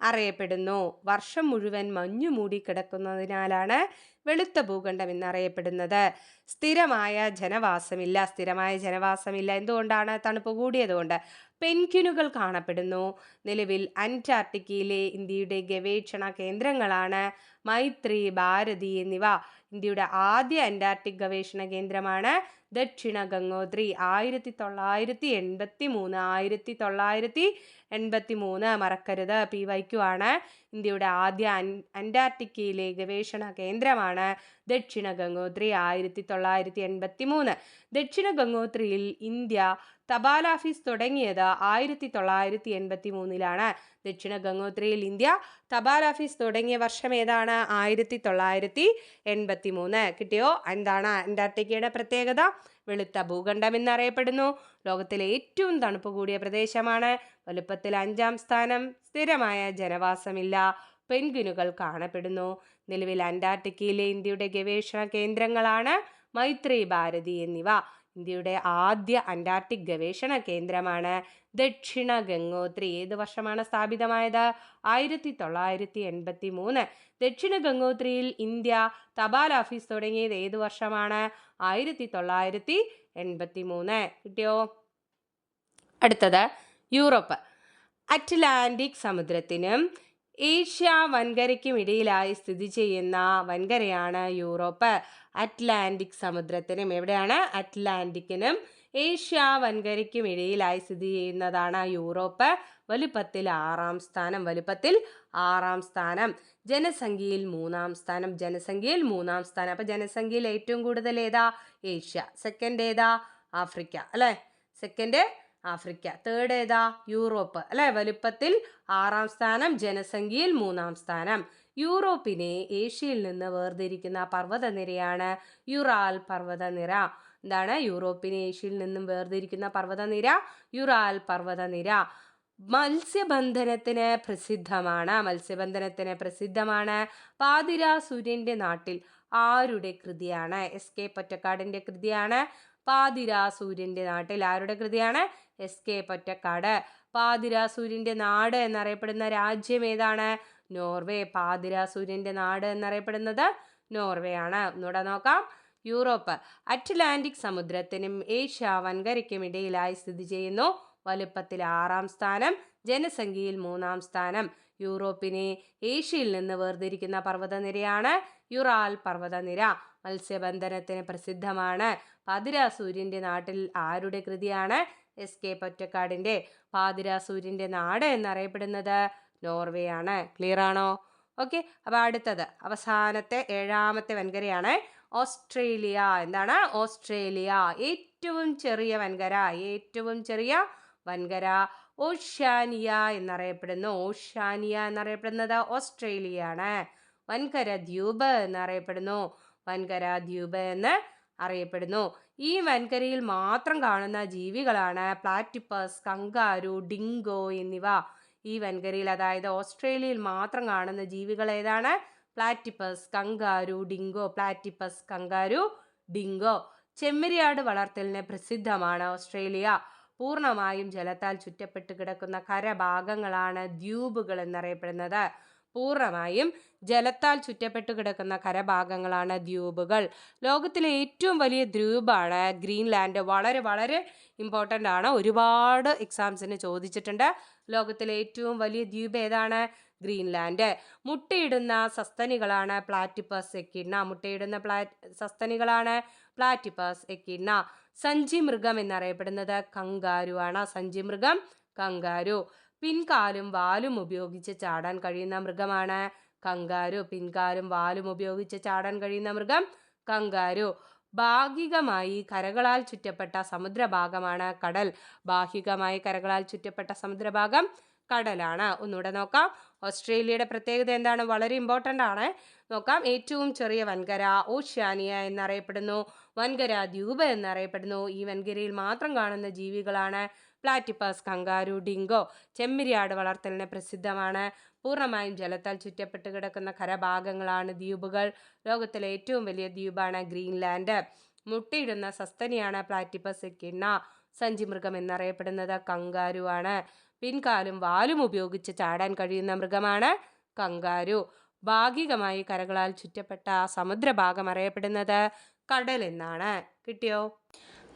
അറിയപ്പെടുന്നു. വർഷം മുഴുവൻ മഞ്ഞു മൂടി കിടക്കുന്നതിനാലാണ് വെളുത്ത ഭൂഖണ്ഡം എന്നറിയപ്പെടുന്നത്. സ്ഥിരമായ ജനവാസമില്ല. എന്തുകൊണ്ടാണ്? തണുപ്പ് കൂടിയതുകൊണ്ട്. പെൻഗ്വിനുകൾ കാണപ്പെടുന്നു. നിലവിൽ അന്റാർട്ടിക്കയിലെ ഇന്ത്യയുടെ ഗവേഷണ കേന്ദ്രങ്ങളാണ് മൈത്രി, ഭാരതി എന്നിവ. ഇന്ത്യയുടെ ആദ്യ അന്റാർട്ടിക് ഗവേഷണ കേന്ദ്രമാണ് ദക്ഷിണ ഗംഗോത്രി. 1983 മറക്കരുത്, PYQ ആണ്. ഇന്ത്യയുടെ ആദ്യ അന്റാർട്ടിക്കയിലെ ഗവേഷണ കേന്ദ്രമാണ് ദക്ഷിണ ഗംഗോത്രി. 1983. ദക്ഷിണ ഗംഗോത്രിയിൽ ഇന്ത്യ തപാൽ ഓഫീസ് തുടങ്ങിയത് 1983 ദക്ഷിണ ഗംഗോത്രിയിൽ ഇന്ത്യ തപാൽ ഓഫീസ് തുടങ്ങിയ വർഷം ഏതാണ്? 1983. കിട്ടിയോ? എന്താണ് അന്റാർട്ടിക്കയുടെ പ്രത്യേകത? വെളുത്ത ഭൂഖണ്ഡം എന്നറിയപ്പെടുന്നു. ലോകത്തിലെ ഏറ്റവും തണുപ്പ് കൂടിയ പ്രദേശമാണ്. വലുപ്പത്തിൽ 5-ാം സ്ഥാനം. സ്ഥിരമായ ജനവാസമില്ല. പെൻഗ്വിനുകൾ കാണപ്പെടുന്നു. നിലവിൽ അന്റാർട്ടിക്കയിലെ ഇന്ത്യയുടെ ഗവേഷണ കേന്ദ്രങ്ങളാണ് മൈത്രി, ഭാരതി എന്നിവ. ഇന്ത്യയുടെ ആദ്യ അന്റാർട്ടിക് ഗവേഷണ കേന്ദ്രമാണ് ദക്ഷിണ ഗംഗോത്രി. ഏത് വർഷമാണ് സ്ഥാപിതമായത്? 1983. ദക്ഷിണ ഗംഗോത്രിയിൽ ഇന്ത്യ തപാൽ ഓഫീസ് തുടങ്ങിയത് ഏത് വർഷമാണ്? 1983. കിട്ടിയോ? അടുത്തത് യൂറോപ്പ്. അറ്റ്ലാന്റിക് സമുദ്രത്തിനും ഏഷ്യ വൻകരയ്ക്കും ഇടയിലായി സ്ഥിതി ചെയ്യുന്ന വൻകരയാണ് യൂറോപ്പ്. അറ്റ്ലാന്റിക് സമുദ്രത്തിനും എവിടെയാണ്? അറ്റ്ലാന്റിക്കിനും ഏഷ്യ വൻകരയ്ക്കും ഇടയിലായി സ്ഥിതി ചെയ്യുന്നതാണ് യൂറോപ്പ്. വലുപ്പത്തിൽ 6-ാം സ്ഥാനം. ജനസംഖ്യയിൽ 3-ാം സ്ഥാനം. അപ്പോൾ ജനസംഖ്യയിൽ ഏറ്റവും കൂടുതൽ ഏതാ? ഏഷ്യ. സെക്കൻഡ് ഏതാ? ആഫ്രിക്ക അല്ലേ. Second Africa. തേർഡ് ഏതാ? യൂറോപ്പ് അല്ലെ. വലുപ്പത്തിൽ 6-ാം സ്ഥാനം, ജനസംഖ്യയിൽ 3-ാം സ്ഥാനം. യൂറോപ്പിനെ ഏഷ്യയിൽ നിന്ന് വേർതിരിക്കുന്ന പർവ്വതനിരയാണ് യുറാൽ പർവ്വതനിര. എന്താണ് യൂറോപ്പിനെ ഏഷ്യയിൽ നിന്നും വേർതിരിക്കുന്ന പർവ്വതനിര? യുറാൽ പർവ്വതനിര. മത്സ്യബന്ധനത്തിന് പ്രസിദ്ധമാണ്. പാതിരാ സൂര്യന്റെ നാട്ടിൽ ആരുടെ കൃതിയാണ്? SK പൊറ്റക്കാടിന്റെ കൃതിയാണ് പാതിരാ സൂര്യന്റെ നാട്ടിൽ. ആരുടെ കൃതിയാണ്? SK പൊറ്റക്കാട്. പാതിരാ സൂര്യന്റെ നാട് എന്നറിയപ്പെടുന്ന രാജ്യം ഏതാണ്? നോർവേ. പാതിരാ സൂര്യന്റെ നാട് എന്നറിയപ്പെടുന്നത് നോർവേ ആണ്. ഒന്നുകൂടെ നോക്കാം. യൂറോപ്പ് അറ്റ്ലാന്റിക് സമുദ്രത്തിനും ഏഷ്യ വൻകരയ്ക്കും ഇടയിലായി സ്ഥിതി ചെയ്യുന്നു. വലുപ്പത്തിൽ 6-ാം സ്ഥാനം, ജനസംഖ്യയിൽ 3-ാം സ്ഥാനം. യൂറോപ്പിനെ ഏഷ്യയിൽ നിന്ന് വേർതിരിക്കുന്ന പർവ്വതനിരയാണ് യുറാൽ പർവ്വതനിര. മത്സ്യബന്ധനത്തിന് പ്രസിദ്ധമാണ്. പാതിരാ സൂര്യന്റെ നാട്ടിൽ ആരുടെ കൃതിയാണ്? SK പൊറ്റക്കാടിന്റെ. പാതിരാ സൂര്യന്റെ നാട് എന്നറിയപ്പെടുന്നത് നോർവേ ആണ്. ക്ലിയർ ആണോ? ഓക്കെ. അപ്പോൾ അടുത്തത് അവസാനത്തെ 7-ാമത്തെ വൻകരയാണ് ഓസ്ട്രേലിയ. എന്താണ്? ഓസ്ട്രേലിയ. ഏറ്റവും ചെറിയ വൻകര, ഏറ്റവും ചെറിയ വൻകര ഓഷ്യാനിയ എന്നറിയപ്പെടുന്നു. ഓഷ്യാനിയ എന്നറിയപ്പെടുന്നത് ഓസ്ട്രേലിയയാണ്. വൻകര ദ്വീപ് എന്നറിയപ്പെടുന്നു. വൻകര ദ്വീപ് എന്ന് അറിയപ്പെടുന്നു. ഈ വൻകരയിൽ മാത്രം കാണുന്ന ജീവികളാണ് പ്ലാറ്റിപ്പസ്, കങ്കാരു, ഡിങ്കോ എന്നിവ. ഈ വൻകരയിൽ, അതായത് ഓസ്ട്രേലിയയിൽ മാത്രം കാണുന്ന ജീവികൾ ഏതാണ്? Platypus, kangaroo, dingo. Platypus, kangaroo, dingo. ചെമ്മരിയാട് വളർത്തലിന് പ്രസിദ്ധമാണ് ഓസ്ട്രേലിയ. പൂർണ്ണമായും ജലത്താൽ ചുറ്റപ്പെട്ട് കിടക്കുന്ന കരഭാഗങ്ങളാണ് ദ്വീപുകൾ എന്നറിയപ്പെടുന്നത്. പൂർണ്ണമായും ജലത്താൽ ചുറ്റപ്പെട്ട് കിടക്കുന്ന കരഭാഗങ്ങളാണ് ദ്വീപുകൾ. ലോകത്തിലെ ഏറ്റവും വലിയ ദ്വീപാണ് ഗ്രീൻലാൻഡ്. വളരെ വളരെ ഇമ്പോർട്ടൻ്റ് ആണ്, ഒരുപാട് എക്സാംസിന് ചോദിച്ചിട്ടുണ്ട്. ലോകത്തിലെ ഏറ്റവും വലിയ ദ്വീപ് ഏതാണ്? ഗ്രീൻലാൻഡ്. മുട്ടയിടുന്ന സസ്തനികളാണ് പ്ലാറ്റിപ്പസ് എക്കിഡ്ന. മുട്ടയിടുന്ന സസ്തനികളാണ് പ്ലാറ്റിപ്പസ് എക്കിഡ്ന. സഞ്ചി മൃഗം എന്നറിയപ്പെടുന്നത് കങ്കാരു ആണ്. സഞ്ചി മൃഗം കങ്കാരു. പിൻകാലും വാലും ഉപയോഗിച്ച് ചാടാൻ കഴിയുന്ന മൃഗമാണ് കങ്കാരു. പിൻകാലും വാലും ഉപയോഗിച്ച് ചാടാൻ കഴിയുന്ന മൃഗം കങ്കാരു. ഭാഗികമായി കരകളാൽ ചുറ്റപ്പെട്ട സമുദ്രഭാഗമാണ് കടൽ. ഭാഗികമായി കരകളാൽ ചുറ്റപ്പെട്ട സമുദ്രഭാഗം കടലാണ്. ഒന്നുകൂടെ നോക്കാം. ഓസ്ട്രേലിയയുടെ പ്രത്യേകത എന്താണ്? വളരെ ഇമ്പോർട്ടൻ്റ് ആണ്. നോക്കാം. ഏറ്റവും ചെറിയ വൻകര ഓഷ്യാനിയ എന്നറിയപ്പെടുന്നു. വൻകര ദ്വീപ് എന്നറിയപ്പെടുന്നു. ഈ വൻകരയിൽ മാത്രം കാണുന്ന ജീവികളാണ് പ്ലാറ്റിപ്പസ്, കങ്കാരു, ഡിങ്കോ. ചെമ്മരിയാട് വളർത്തലിന് പ്രസിദ്ധമാണ്. പൂർണ്ണമായും ജലത്താൽ ചുറ്റപ്പെട്ട് കിടക്കുന്ന കരഭാഗങ്ങളാണ് ദ്വീപുകൾ. ലോകത്തിലെ ഏറ്റവും വലിയ ദ്വീപാണ് ഗ്രീൻലാൻഡ്. മുട്ടയിടുന്ന സസ്തനിയാണ് പ്ലാറ്റിപ്പസ് എക്കിഡ്ന. സഞ്ചിമൃഗം എന്നറിയപ്പെടുന്നത് കങ്കാരു ആണ്. പിൻകാലും വാലും ഉപയോഗിച്ച് ചാടാൻ കഴിയുന്ന മൃഗമാണ് കങ്കാരു. ഭാഗികമായി കരകളാൽ ചുറ്റപ്പെട്ട സമുദ്രഭാഗം അറിയപ്പെടുന്നത് കടൽ എന്നാണ്. കിട്ടിയോ?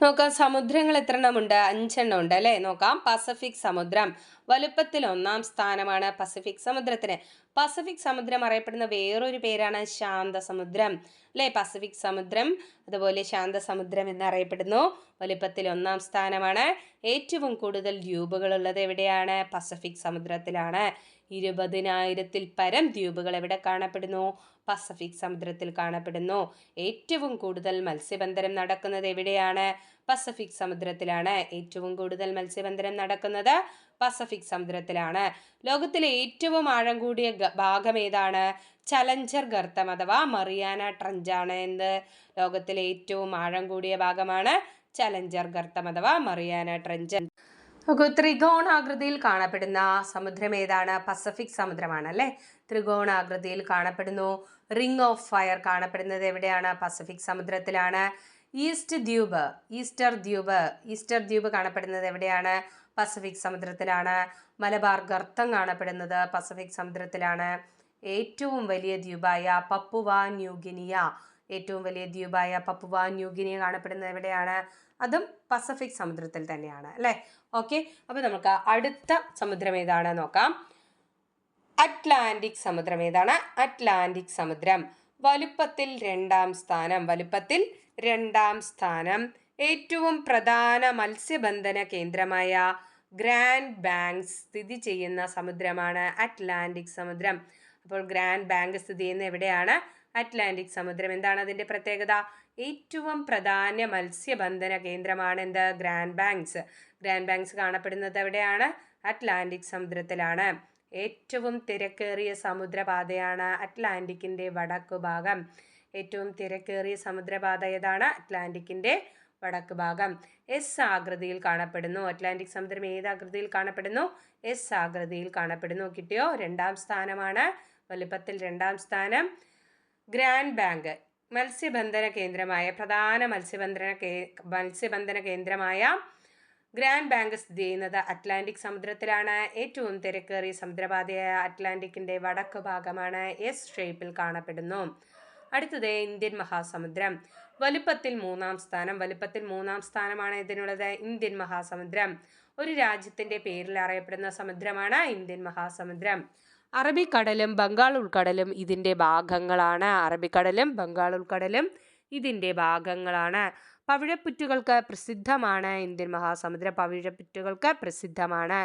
നോക്കാം. സമുദ്രങ്ങൾ എത്ര എണ്ണമുണ്ട്? 5 എണ്ണം ഉണ്ട് അല്ലേ? നോക്കാം. പസഫിക് സമുദ്രം വലുപ്പത്തിൽ 1-ാം സ്ഥാനമാണ് പസഫിക് സമുദ്രത്തിന്. പസഫിക് സമുദ്രം അറിയപ്പെടുന്ന വേറൊരു പേരാണ് ശാന്തസമുദ്രം അല്ലേ? പസഫിക് സമുദ്രം അതുപോലെ ശാന്തസമുദ്രം എന്നറിയപ്പെടുന്നു. വലുപ്പത്തിൽ 1-ാം സ്ഥാനമാണ്. ഏറ്റവും കൂടുതൽ ദ്വീപുകൾ ഉള്ളത് എവിടെയാണ്? പസഫിക് സമുദ്രത്തിലാണ്. 20,000-ൽ പരം ദ്വീപുകൾ എവിടെ കാണപ്പെടുന്നു? പസഫിക് സമുദ്രത്തിൽ കാണപ്പെടുന്നു. ഏറ്റവും കൂടുതൽ മത്സ്യബന്ധനം നടക്കുന്നത് എവിടെയാണ്? പസഫിക് സമുദ്രത്തിലാണ്. ഏറ്റവും കൂടുതൽ മത്സ്യബന്ധനം നടക്കുന്നത് പസഫിക് സമുദ്രത്തിലാണ്. ലോകത്തിലെ ഏറ്റവും ആഴം കൂടിയ ഭാഗം ഏതാണ്? ചലഞ്ചർ ഗർത്തം അഥവാ മറിയാന ട്രഞ്ചാണ്. എന്ത്? ലോകത്തിലെ ഏറ്റവും ആഴം കൂടിയ ഭാഗമാണ് ചലഞ്ചർ ഗർത്തം അഥവാ മറിയാന ട്രഞ്ച്. ത്രികോണാകൃതിയിൽ കാണപ്പെടുന്ന സമുദ്രം ഏതാണ്? പസഫിക് സമുദ്രമാണ് അല്ലേ? ത്രികോണാകൃതിയിൽ കാണപ്പെടുന്നു. റിംഗ് ഓഫ് ഫയർ കാണപ്പെടുന്നത് എവിടെയാണ്? പസഫിക് സമുദ്രത്തിലാണ്. ഈസ്റ്റർ ദ്വീപ് കാണപ്പെടുന്നത് എവിടെയാണ്? പസഫിക് സമുദ്രത്തിലാണ്. മലബാർ ഗർത്തം കാണപ്പെടുന്നത് പസഫിക് സമുദ്രത്തിലാണ്. ഏറ്റവും വലിയ ദ്വീപായ പപ്പുവ ന്യൂഗിനിയ കാണപ്പെടുന്നത് എവിടെയാണ്? അതും പസഫിക് സമുദ്രത്തിൽ തന്നെയാണ് അല്ലേ? ഓക്കെ, അപ്പോൾ നമുക്ക് അടുത്ത സമുദ്രം ഏതാണ് നോക്കാം. അറ്റ്ലാന്റിക് സമുദ്രം ഏതാണ്? അറ്റ്ലാന്റിക് സമുദ്രം വലുപ്പത്തിൽ 2-ാം സ്ഥാനം. ഏറ്റവും പ്രധാന മത്സ്യബന്ധന കേന്ദ്രമായ ഗ്രാൻഡ് ബാങ്ക്സ് സ്ഥിതി ചെയ്യുന്ന സമുദ്രമാണ് അറ്റ്ലാന്റിക് സമുദ്രം. അപ്പോൾ ഗ്രാൻഡ് ബാങ്ക് സ്ഥിതി ചെയ്യുന്ന എവിടെയാണ്? അറ്റ്ലാന്റിക് സമുദ്രം. എന്താണ് അതിൻ്റെ പ്രത്യേകത? ഏറ്റവും പ്രധാന മത്സ്യബന്ധന കേന്ദ്രമാണ് എന്ത്? ഗ്രാൻഡ് ബാങ്ക്സ് കാണപ്പെടുന്നത് എവിടെയാണ്? അറ്റ്ലാന്റിക് സമുദ്രത്തിലാണ്. ഏറ്റവും തിരക്കേറിയ സമുദ്രപാതയാണ് അറ്റ്ലാന്റിക്കിൻ്റെ വടക്കു ഭാഗം. ഏറ്റവും തിരക്കേറിയ സമുദ്രപാത ഏതാണ്? അറ്റ്ലാന്റിക്കിൻ്റെ വടക്ക് ഭാഗം. എസ് ആകൃതിയിൽ കാണപ്പെടുന്നു. അറ്റ്ലാന്റിക് സമുദ്രം ഏത് ആകൃതിയിൽ കാണപ്പെടുന്നു? എസ് ആകൃതിയിൽ കാണപ്പെടുന്നു. കിട്ടിയോ? 2-ാം സ്ഥാനമാണ്. വലുപ്പത്തിൽ 2-ാം സ്ഥാനം. ഗ്രാൻഡ് ബാങ്ക് പ്രധാന മത്സ്യബന്ധന കേന്ദ്രമായ ഗ്രാൻഡ് ബാങ്ക് സ്ഥിതി ചെയ്യുന്നത് അറ്റ്ലാന്റിക് സമുദ്രത്തിലാണ്. ഏറ്റവും തിരക്കേറിയ സമുദ്രപാതയായ അറ്റ്ലാന്റിക്കിൻ്റെ വടക്ക് ഭാഗമാണ് എസ് ഷേപ്പിൽ കാണപ്പെടുന്നു. അടുത്തത് ഇന്ത്യൻ മഹാസമുദ്രം വലുപ്പത്തിൽ 3-ാം സ്ഥാനമാണ് ഇതിനുള്ളത്. ഇന്ത്യൻ മഹാസമുദ്രം ഒരു രാജ്യത്തിൻ്റെ പേരിൽ അറിയപ്പെടുന്ന സമുദ്രമാണ് ഇന്ത്യൻ മഹാസമുദ്രം. അറബിക്കടലും ബംഗാൾ ഉൾക്കടലും ഇതിൻ്റെ ഭാഗങ്ങളാണ്. പവിഴപ്പുറ്റുകൾക്ക് പ്രസിദ്ധമാണ്. ഇന്ത്യൻ മഹാസമുദ്രം പവിഴപ്പുറ്റുകൾക്ക് പ്രസിദ്ധമാണ്.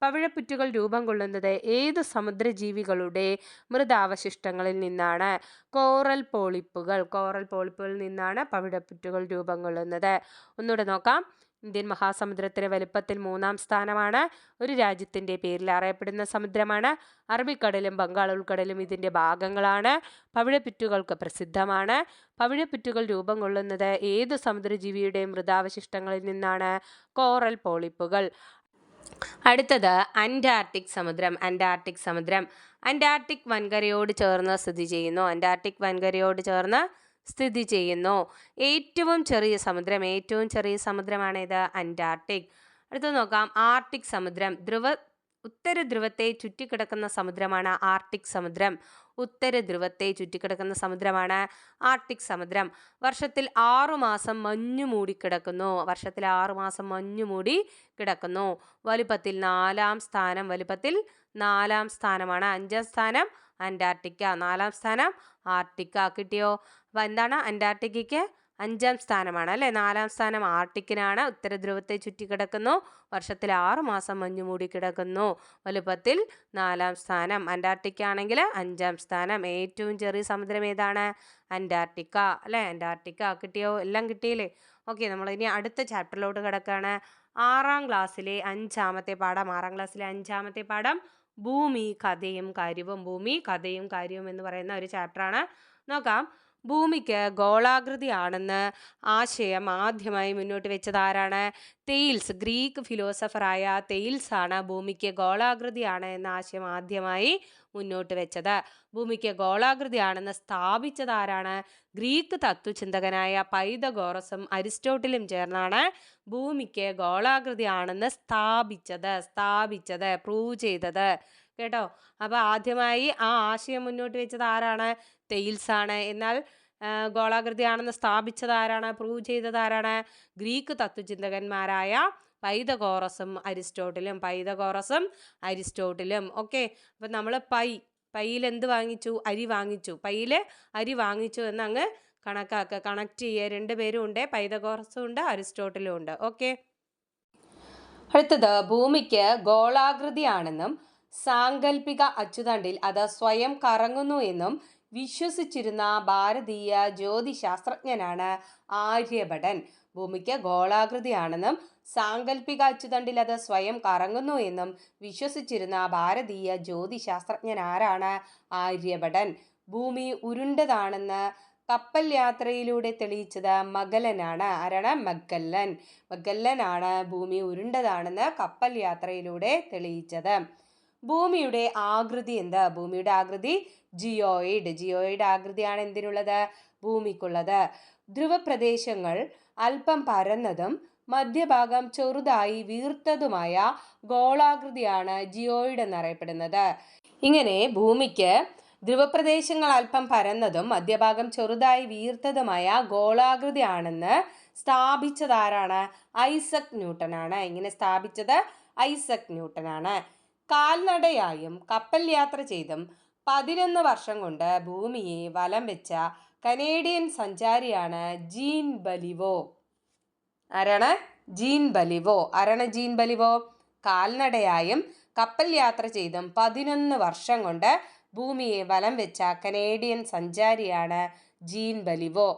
പവിഴപ്പുറ്റുകൾ രൂപം കൊള്ളുന്നത് ഏത് സമുദ്രജീവികളുടെ മൃതാവശിഷ്ടങ്ങളിൽ നിന്നാണ്? കോറൽ പോളിപ്പുകളിൽ നിന്നാണ് പവിഴപ്പുറ്റുകൾ രൂപം കൊള്ളുന്നത്. ഒന്നുകൂടെ നോക്കാം. ഇന്ത്യൻ മഹാസമുദ്രത്തിന് വലുപ്പത്തിൽ 3-ാം സ്ഥാനമാണ്. ഒരു രാജ്യത്തിൻ്റെ പേരിൽ അറിയപ്പെടുന്ന സമുദ്രമാണ്. അറബിക്കടലും ബംഗാൾ ഉൾക്കടലും ഇതിൻ്റെ ഭാഗങ്ങളാണ്. പവിഴപ്പുറ്റുകൾക്ക് പ്രസിദ്ധമാണ്. പവിഴപ്പുറ്റുകൾ രൂപം കൊള്ളുന്നത് ഏത് സമുദ്രജീവിയുടെ മൃതാവശിഷ്ടങ്ങളിൽ നിന്നാണ്? കോറൽ പോളിപ്പുകൾ. അടുത്തത് അന്റാർട്ടിക് സമുദ്രം. അന്റാർട്ടിക് വൻകരയോട് ചേർന്ന് സ്ഥിതി ചെയ്യുന്നു. ഏറ്റവും ചെറിയ സമുദ്രമാണ് ഇത്, അന്റാർട്ടിക്. അടുത്തത് നോക്കാം. ആർട്ടിക് സമുദ്രം. ഉത്തര ധ്രുവത്തെ ചുറ്റിക്കിടക്കുന്ന സമുദ്രമാണ് ആർട്ടിക് സമുദ്രം. വർഷത്തിൽ 6 മാസം മഞ്ഞു മൂടി കിടക്കുന്നു. വലുപ്പത്തിൽ 4-ാം സ്ഥാനമാണ്. 5-ാം സ്ഥാനം അന്റാർട്ടിക്ക, 4-ാം സ്ഥാനം ആർട്ടിക്ക. കിട്ടിയോ? അപ്പോൾ എന്താണ്? അന്റാർട്ടിക്കയ്ക്ക് 5-ാം സ്ഥാനമാണ് അല്ലേ. 4-ാം സ്ഥാനം ആർട്ടിക്കിനാണ്. ഉത്തര ധ്രുവത്തെ ചുറ്റിക്കിടക്കുന്നു. വർഷത്തിൽ 6 മാസം മഞ്ഞു മൂടി കിടക്കുന്നു. വലുപ്പത്തിൽ 4-ാം സ്ഥാനം. അന്റാർട്ടിക്ക ആണെങ്കിൽ 5-ാം സ്ഥാനം. ഏറ്റവും ചെറിയ സമുദ്രം ഏതാണ്? അന്റാർട്ടിക്ക അല്ലേ. അന്റാർട്ടിക്ക. കിട്ടിയോ? എല്ലാം കിട്ടിയില്ലേ? ഓക്കെ, നമ്മൾ ഇനി അടുത്ത ചാപ്റ്ററിലോട്ട് കിടക്കുകയാണ്. 6-ാം ക്ലാസ്സിലെ 5-ാമത്തെ പാഠം ഭൂമി കഥയും കാര്യവും എന്ന് പറയുന്ന ഒരു ചാപ്റ്ററാണ്. നോക്കാം. ഭൂമിക്ക് ഗോളാകൃതിയാണെന്ന് ആശയം ആദ്യമായി മുന്നോട്ട് വെച്ചത് ആരാണ്? തെയിൽസ്. ഗ്രീക്ക് ഫിലോസഫറായ തെയിൽസ് ആണ് ഭൂമിക്ക് ഗോളാകൃതിയാണ് എന്ന ആശയം ആദ്യമായി മുന്നോട്ട് വെച്ചത്. ഭൂമിക്ക് ഗോളാകൃതിയാണെന്ന് സ്ഥാപിച്ചത് ആരാണ്? ഗ്രീക്ക് തത്വചിന്തകനായ പൈതഗോറസും അരിസ്റ്റോട്ടിലും ചേർന്നാണ് ഭൂമിക്ക് ഗോളാകൃതിയാണെന്ന് സ്ഥാപിച്ചത് പ്രൂവ് ചെയ്തത്. കേട്ടോ? അപ്പോൾ ആദ്യമായി ആ ആശയം മുന്നോട്ട് വെച്ചത് ആരാണ്? തെയിൽസ് ആണ്. എന്നാൽ ഗോളാകൃതിയാണെന്ന് സ്ഥാപിച്ചത് ആരാണ്? പ്രൂവ് ചെയ്തത് ആരാണ്? ഗ്രീക്ക് തത്വചിന്തകന്മാരായ പൈതഗോറസും അരിസ്റ്റോട്ടിലും. ഓക്കെ, അപ്പം നമ്മൾ പൈയിൽ എന്ത് വാങ്ങിച്ചു? അരി വാങ്ങിച്ചു എന്നങ്ങ് കണക്ട് ചെയ്യുക. 2 പേരും ഉണ്ട്, പൈതഗോറസും ഉണ്ട്, അരിസ്റ്റോട്ടിലും ഉണ്ട്. ഓക്കെ. അടുത്തത് ഭൂമിക്ക് ഗോളാകൃതിയാണെന്നും സാങ്കല്പിക അച്ചുതണ്ടിൽ അത് സ്വയം കറങ്ങുന്നു എന്നും വിശ്വസിച്ചിരുന്ന ഭാരതീയ ജ്യോതിശാസ്ത്രജ്ഞനാണ് ആര്യഭടൻ. ഭൂമിക്ക് ഗോളാകൃതിയാണെന്നും സാങ്കല്പിക അച്ചുതണ്ടിൽ അത് സ്വയം കറങ്ങുന്നു എന്നും വിശ്വസിച്ചിരുന്ന ഭാരതീയ ജ്യോതിശാസ്ത്രജ്ഞൻ ആരാണ്? ആര്യഭടൻ. ഭൂമി ഉരുണ്ടതാണെന്ന് കപ്പൽ യാത്രയിലൂടെ തെളിയിച്ചത് മഗല്ലനാണ്. ആരാണ്? മഗല്ലനാണ് ഭൂമി ഉരുണ്ടതാണെന്ന് കപ്പൽ യാത്രയിലൂടെ തെളിയിച്ചത്. ഭൂമിയുടെ ആകൃതി എന്ത്? ഭൂമിയുടെ ആകൃതി ജിയോയിഡ് ആകൃതിയാണ് എന്തിനുള്ളത്? ഭൂമിക്കുള്ളത്. ധ്രുവപ്രദേശങ്ങൾ അല്പം പരന്നതും മധ്യഭാഗം ചെറുതായി വീർത്തതുമായ ഗോളാകൃതിയാണ് ജിയോയിഡ് എന്നറിയപ്പെടുന്നത്. ഇങ്ങനെ ഭൂമിക്ക് ധ്രുവപ്രദേശങ്ങൾ അല്പം പരന്നതും മധ്യഭാഗം ചെറുതായി വീർത്തതുമായ ഗോളാകൃതിയാണെന്ന് സ്ഥാപിച്ചതാരാണ്? ഐസക് ന്യൂട്ടനാണ്. ഇങ്ങനെ സ്ഥാപിച്ചത് ഐസക് ന്യൂട്ടനാണ്. കാൽനടയായും കപ്പൽ യാത്ര ചെയ്തും 11 വർഷം കൊണ്ട് ഭൂമിയെ വലം വെച്ച കനേഡിയൻ സഞ്ചാരിയാണ് ജീൻ ബലിവോ. ആരാണ്? ജീൻ ബലിവോ. കാൽനടയായും കപ്പൽ യാത്ര ചെയ്തും 11 വർഷം കൊണ്ട് ഭൂമിയെ വലം വെച്ച കനേഡിയൻ സഞ്ചാരിയാണ് ജീൻ ബലിവോ.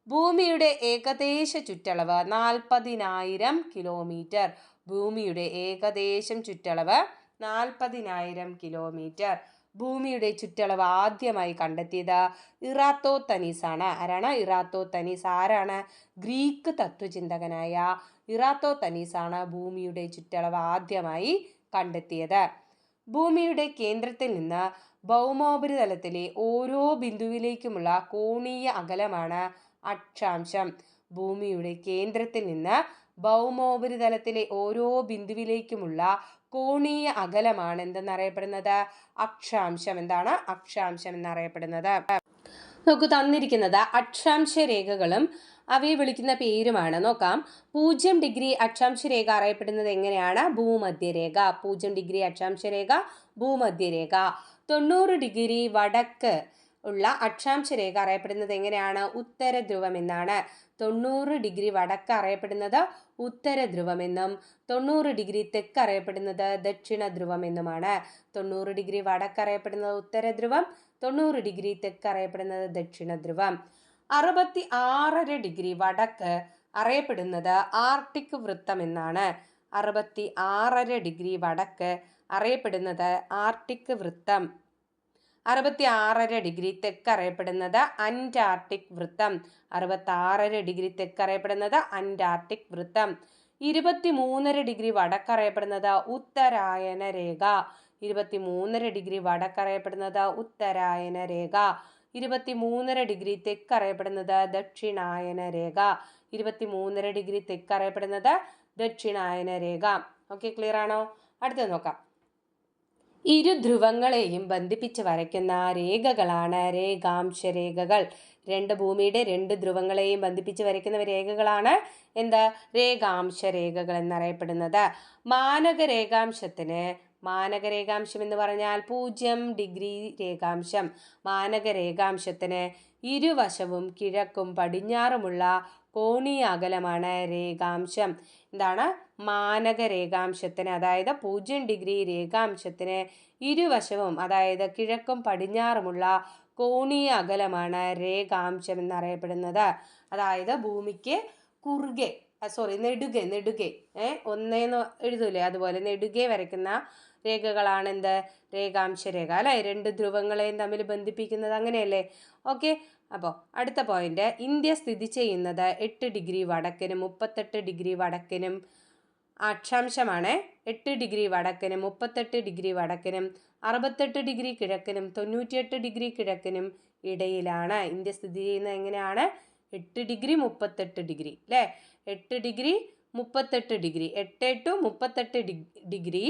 ഭൂമിയുടെ ഏകദേശ ചുറ്റളവ് 40,000 കിലോമീറ്റർ. ഭൂമിയുടെ ഏകദേശം ചുറ്റളവ് 40,000 കിലോമീറ്റർ. ഭൂമിയുടെ ചുറ്റളവ് ആദ്യമായി കണ്ടെത്തിയത് ഇറാത്തോത്തനീസ് ആണ്. ആരാണ്? ഇറാത്തോത്തനീസ്. ആരാണ്? ഗ്രീക്ക് തത്വചിന്തകനായ ഇറാത്തോത്തനീസ് ആണ് ഭൂമിയുടെ ചുറ്റളവ് ആദ്യമായി കണ്ടെത്തിയത്. ഭൂമിയുടെ കേന്ദ്രത്തിൽ നിന്ന് ഭൗമോപരിതലത്തിലെ ഓരോ ബിന്ദുവിലേക്കുമുള്ള കോണീയ അകലമാണ് അക്ഷാംശം. ഭൂമിയുടെ കേന്ദ്രത്തിൽ നിന്ന് ഭൗമോപരിതലത്തിലെ ഓരോ ബിന്ദുവിലേക്കുമുള്ള കോണീയ അകലമാണ് എന്തെന്നറിയപ്പെടുന്നത്? അക്ഷാംശം. എന്താണ്? അക്ഷാംശം എന്നറിയപ്പെടുന്നത്. നമുക്ക് തന്നിരിക്കുന്നത് അക്ഷാംശ രേഖകളും അവയെ വിളിക്കുന്ന പേരുമാണ്. നോക്കാം. 0 ഡിഗ്രി അക്ഷാംശ രേഖ അറിയപ്പെടുന്നത് എങ്ങനെയാണ്? ഭൂമധ്യരേഖ. 0 ഡിഗ്രി അക്ഷാംശ രേഖ ഭൂമധ്യരേഖ. 90 ഡിഗ്രി വടക്ക് ഉള്ള അക്ഷാംശ രേഖ അറിയപ്പെടുന്നത് എങ്ങനെയാണ്? ഉത്തര ധ്രുവം എന്നാണ്. 90 ഡിഗ്രി വടക്ക് അറിയപ്പെടുന്നത് ഉത്തര ധ്രുവമെന്നും 90 ഡിഗ്രി തെക്ക് അറിയപ്പെടുന്നത് ദക്ഷിണ ധ്രുവമെന്നുമാണ്. 90 ഡിഗ്രി വടക്ക് അറിയപ്പെടുന്നത് ഉത്തര ധ്രുവം, 90 ഡിഗ്രി തെക്ക് അറിയപ്പെടുന്നത് ദക്ഷിണ ധ്രുവം. 66.5 ഡിഗ്രി വടക്ക് അറിയപ്പെടുന്നത് ആർട്ടിക് വൃത്തം എന്നാണ്. 66.5 ഡിഗ്രി വടക്ക് അറിയപ്പെടുന്നത് ആർട്ടിക് വൃത്തം. 66.5 ഡിഗ്രി തെക്ക് അറിയപ്പെടുന്നത് അന്റാർട്ടിക് വൃത്തം. 66.5 ഡിഗ്രി തെക്ക് അറിയപ്പെടുന്നത് അന്റാർട്ടിക് വൃത്തം. 23.5 ഡിഗ്രി വടക്ക് അറിയപ്പെടുന്നത് ഉത്തരായന രേഖ. 23.5 ഡിഗ്രി വടക്ക് അറിയപ്പെടുന്നത് ഉത്തരായന രേഖ. 23.5 ഡിഗ്രി തെക്ക് അറിയപ്പെടുന്നത് ദക്ഷിണായന രേഖ. 23.5 ഡിഗ്രി തെക്ക് അറിയപ്പെടുന്നത് ദക്ഷിണായന രേഖ. ഓക്കെ, ക്ലിയർ ആണോ? അടുത്തത് നോക്കാം. ഇരുധ്രുവങ്ങളെയും ബന്ധിപ്പിച്ച് വരയ്ക്കുന്ന രേഖകളാണ് രേഖാംശരേഖകൾ. ഭൂമിയുടെ 2 ധ്രുവങ്ങളെയും ബന്ധിപ്പിച്ച് വരയ്ക്കുന്ന രേഖകളാണ് രേഖാംശരേഖകൾ എന്നറിയപ്പെടുന്നത്. മാനകരേഖാംശം എന്ന് പറഞ്ഞാൽ 0 ഡിഗ്രി രേഖാംശം. മാനകരേഖാംശത്തിന് ഇരുവശവും കിഴക്കും പടിഞ്ഞാറുമുള്ള കോണീയ അകലമാണ് രേഖാംശം. എന്താണ് മാനകരേഖാംശത്തിന്? അതായത് 0 ഡിഗ്രി രേഖാംശത്തിന് ഇരുവശവും, അതായത് കിഴക്കും പടിഞ്ഞാറുമുള്ള കോണീയ അകലമാണ് രേഖാംശം എന്നറിയപ്പെടുന്നത്. അതായത് ഭൂമിക്ക് കുറുകെ നെടുകെ ഒന്നേന്ന് എഴുതൂലേ, അതുപോലെ നെടുകെ വരയ്ക്കുന്ന രേഖകളാണ് രേഖാംശരേഖ അല്ലെ. 2 ധ്രുവങ്ങളെയും തമ്മിൽ ബന്ധിപ്പിക്കുന്നത്, അങ്ങനെയല്ലേ? ഓക്കെ, അപ്പോൾ അടുത്ത പോയിന്റ്, ഇന്ത്യ സ്ഥിതി ചെയ്യുന്നത് 8 ഡിഗ്രി വടക്കിനും 38 ഡിഗ്രി വടക്കിനും അക്ഷാംശമാണ്. 8 ഡിഗ്രി വടക്കിനും 38 ഡിഗ്രി വടക്കിനും 68 ഡിഗ്രി കിഴക്കിനും 98 ഡിഗ്രി കിഴക്കിനും ഇടയിലാണ് ഇന്ത്യ സ്ഥിതി ചെയ്യുന്നത്. എങ്ങനെയാണ്? 8 ഡിഗ്രി 38 ഡിഗ്രി അല്ലേ. 8 ഡിഗ്രി 38 ഡിഗ്രി, 8 ടു 38 ഡിഗ്രി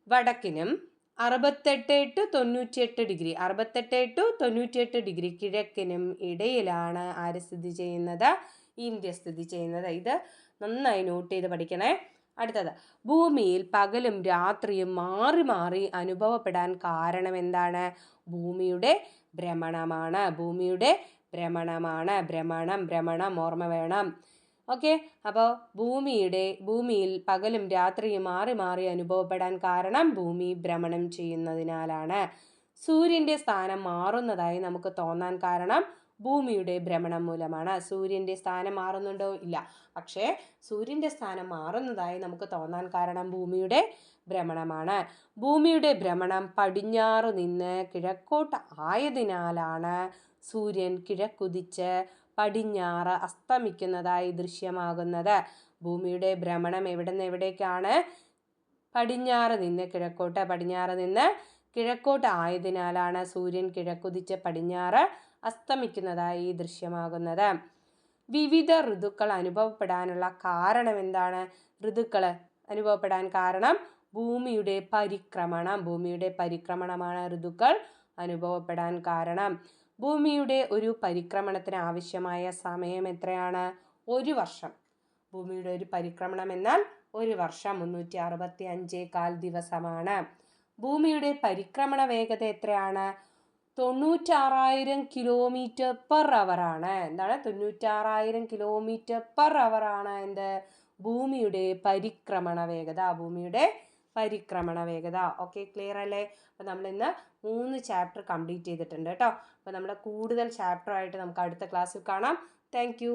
വടക്കിനും 68 ടു 98 ഡിഗ്രി, 68 ടു 98 ഡിഗ്രി കിഴക്കിനും ഇടയിലാണ് ആര് സ്ഥിതി ചെയ്യുന്നത്? ഇന്ത്യ സ്ഥിതി ചെയ്യുന്നത്. ഇത് നന്നായി നോട്ട് ചെയ്ത് പഠിക്കണേ. അടുത്തത്, ഭൂമിയിൽ പകലും രാത്രിയും മാറി മാറി അനുഭവപ്പെടാൻ കാരണം എന്താണ്? ഭൂമിയുടെ ഭ്രമണമാണ്. ഭ്രമണം ഓർമ്മ വേണം. ഓക്കെ, അപ്പോൾ ഭൂമിയിൽ പകലും രാത്രിയും മാറി മാറി അനുഭവപ്പെടാൻ കാരണം ഭൂമി ഭ്രമണം ചെയ്യുന്നതിനാലാണ്. സൂര്യന്റെ സ്ഥാനം മാറുന്നതായി നമുക്ക് തോന്നാൻ കാരണം ഭൂമിയുടെ ഭ്രമണം മൂലമാണ്. സൂര്യന്റെ സ്ഥാനം മാറുന്നുണ്ടോ? ഇല്ല. പക്ഷേ സൂര്യന്റെ സ്ഥാനം മാറുന്നതായി നമുക്ക് തോന്നാൻ കാരണം ഭൂമിയുടെ ഭ്രമണമാണ്. ഭൂമിയുടെ ഭ്രമണം പടിഞ്ഞാറു നിന്ന് കിഴക്കോട്ട് ആയതിനാലാണ് സൂര്യൻ കിഴക്കുദിച്ച് പടിഞ്ഞാറ് അസ്തമിക്കുന്നതായി ദൃശ്യമാകുന്നത്. ഭൂമിയുടെ ഭ്രമണം എവിടെ നിന്ന് എവിടേക്കാണ്? പടിഞ്ഞാറ് നിന്ന് കിഴക്കോട്ട് ആയതിനാലാണ് സൂര്യൻ കിഴക്കുദിച്ച് പടിഞ്ഞാറ് അസ്തമിക്കുന്നതായി ദൃശ്യമാകുന്നത്. വിവിധ ഋതുക്കൾ അനുഭവപ്പെടാനുള്ള കാരണം എന്താണ്? ഋതുക്കൾ അനുഭവപ്പെടാൻ കാരണം ഭൂമിയുടെ പരിക്രമണമാണ് ഋതുക്കൾ അനുഭവപ്പെടാൻ കാരണം. ഭൂമിയുടെ ഒരു പരിക്രമണത്തിന് ആവശ്യമായ സമയം എത്രയാണ്? 1 വർഷം. ഭൂമിയുടെ ഒരു പരിക്രമണം എന്നാൽ 1 വർഷം, 365 ദിവസമാണ്. ഭൂമിയുടെ പരിക്രമണ വേഗത എത്രയാണ്? 96,000 km/h ആണ്. എന്താണ്? 96,000 km/h ആണ് ഭൂമിയുടെ പരിക്രമണ വേഗത. ഓക്കെ, ക്ലിയർ അല്ലേ? അപ്പോൾ നമ്മൾ ഇന്ന് 3 ചാപ്റ്റർ കംപ്ലീറ്റ് ചെയ്തിട്ടുണ്ട് കേട്ടോ. അപ്പോൾ നമ്മൾ കൂടുതൽ ചാപ്റ്റർ ആയിട്ട് നമുക്ക് അടുത്ത ക്ലാസ്സിൽ കാണാം. Thank you.